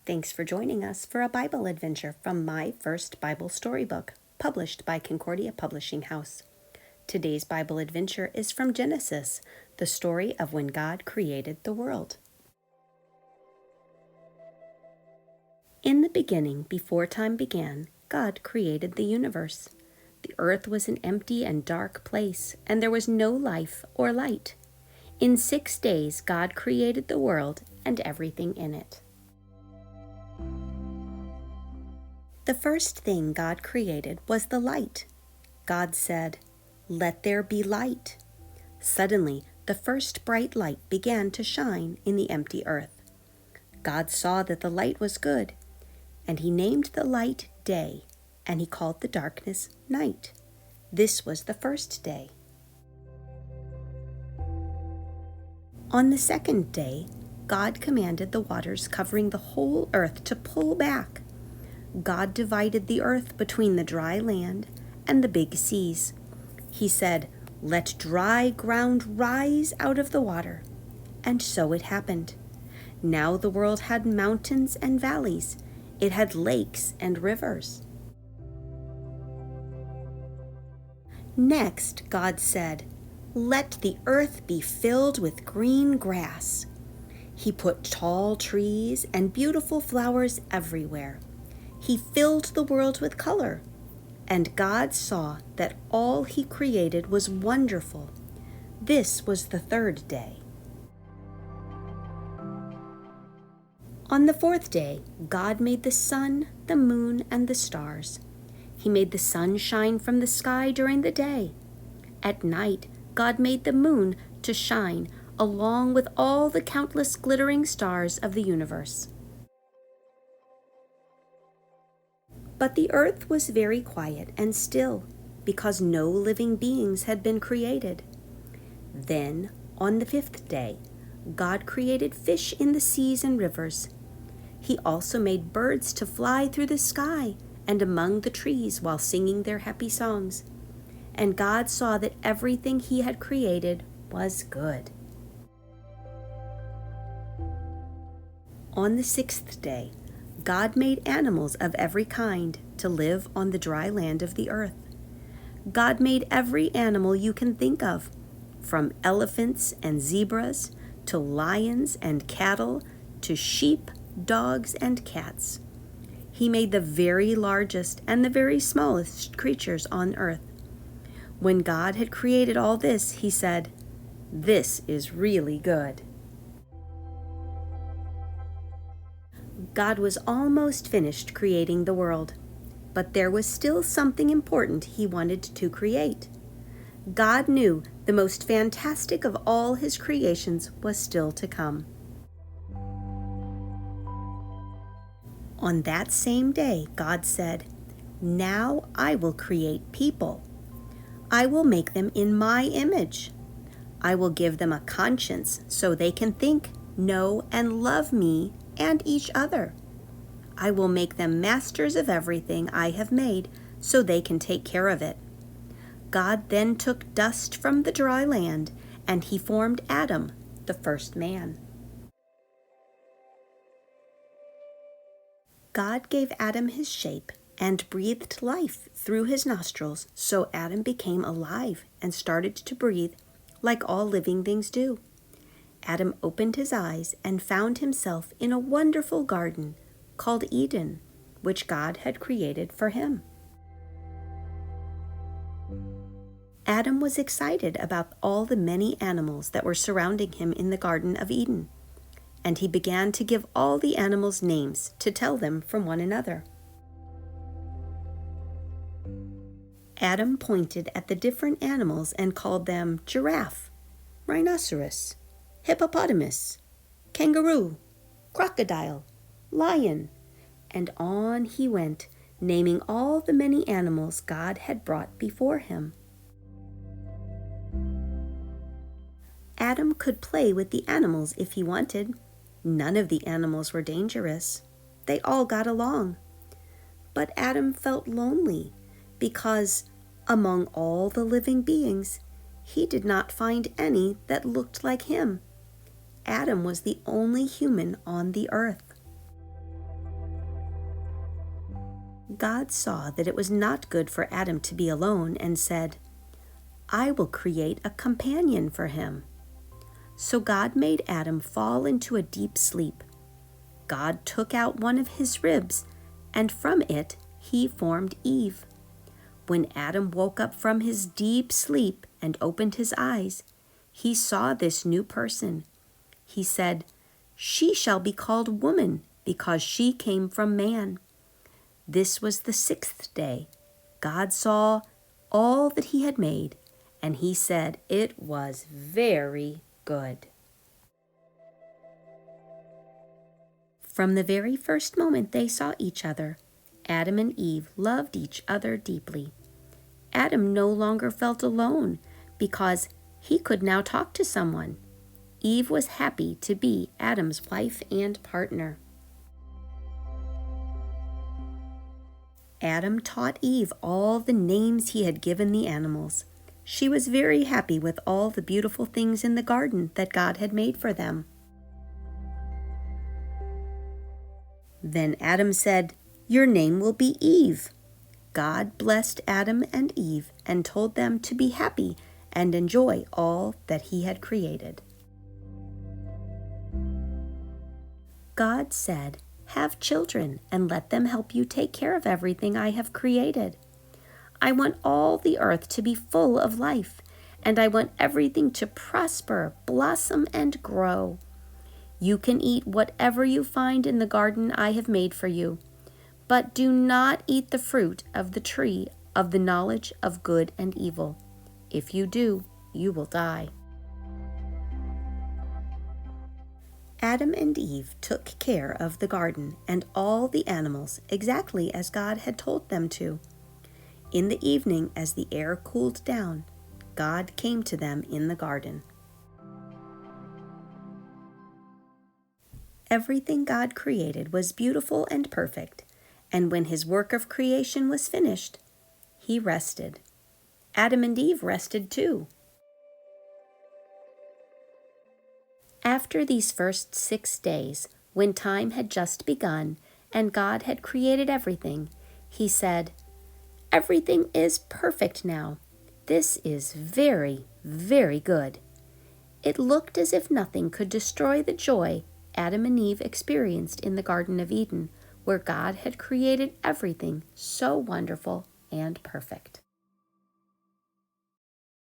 Thanks for joining us for a Bible adventure from My First Bible Storybook, published by Concordia Publishing House. Today's Bible adventure is from Genesis, the story of when God created the world. In the beginning, before time began, God created the universe. The earth was an empty and dark place, and there was no life or light. In 6 days, God created the world and everything in it. The first thing God created was the light. God said, "Let there be light." Suddenly, the first bright light began to shine in the empty earth. God saw that the light was good, and he named the light day, and he called the darkness night. This was the first day. On the second day, God commanded the waters covering the whole earth to pull back. God divided the earth between the dry land and the big seas. He said, "Let dry ground rise out of the water." And so it happened. Now the world had mountains and valleys. It had lakes and rivers. Next, God said, "Let the earth be filled with green grass." He put tall trees and beautiful flowers everywhere. He filled the world with color, and God saw that all he created was wonderful. This was the third day. On the fourth day, God made the sun, the moon, and the stars. He made the sun shine from the sky during the day. At night, God made the moon to shine along with all the countless glittering stars of the universe. But the earth was very quiet and still because no living beings had been created. Then, on the fifth day, God created fish in the seas and rivers. He also made birds to fly through the sky and among the trees while singing their happy songs. And God saw that everything he had created was good. On the sixth day, God made animals of every kind to live on the dry land of the earth. God made every animal you can think of, from elephants and zebras to lions and cattle to sheep, dogs, and cats. He made the very largest and the very smallest creatures on earth. When God had created all this, he said, "This is really good." God was almost finished creating the world, but there was still something important he wanted to create. God knew the most fantastic of all his creations was still to come. On that same day, God said, "Now I will create people. I will make them in my image. I will give them a conscience so they can think, know, and love me and each other. I will make them masters of everything I have made so they can take care of it." God then took dust from the dry land and he formed Adam, the first man. God gave Adam his shape and breathed life through his nostrils, so Adam became alive and started to breathe like all living things do. Adam opened his eyes and found himself in a wonderful garden called Eden, which God had created for him. Adam was excited about all the many animals that were surrounding him in the Garden of Eden, and he began to give all the animals names to tell them from one another. Adam pointed at the different animals and called them giraffe, rhinoceros, hippopotamus, kangaroo, crocodile, lion, and on he went, naming all the many animals God had brought before him. Adam could play with the animals if he wanted. None of the animals were dangerous. They all got along. But Adam felt lonely because, among all the living beings, he did not find any that looked like him. Adam was the only human on the earth. God saw that it was not good for Adam to be alone and said, "I will create a companion for him." So God made Adam fall into a deep sleep. God took out one of his ribs, and from it he formed Eve. When Adam woke up from his deep sleep and opened his eyes, he saw this new person. He said, "She shall be called woman, because she came from man." This was the 6th day. God saw all that he had made, and he said it was very good. From the very first moment they saw each other, Adam and Eve loved each other deeply. Adam no longer felt alone because he could now talk to someone. Eve was happy to be Adam's wife and partner. Adam taught Eve all the names he had given the animals. She was very happy with all the beautiful things in the garden that God had made for them. Then Adam said, "Your name will be Eve." God blessed Adam and Eve and told them to be happy and enjoy all that he had created. God said, "Have children and let them help you take care of everything I have created. I want all the earth to be full of life, and I want everything to prosper, blossom, and grow. You can eat whatever you find in the garden I have made for you, but do not eat the fruit of the tree of the knowledge of good and evil. If you do, you will die." Adam and Eve took care of the garden and all the animals exactly as God had told them to. In the evening, as the air cooled down, God came to them in the garden. Everything God created was beautiful and perfect, and when his work of creation was finished, he rested. Adam and Eve rested too. After these first 6 days, when time had just begun and God had created everything, he said, "Everything is perfect now. This is very, very good." It looked as if nothing could destroy the joy Adam and Eve experienced in the Garden of Eden, where God had created everything so wonderful and perfect.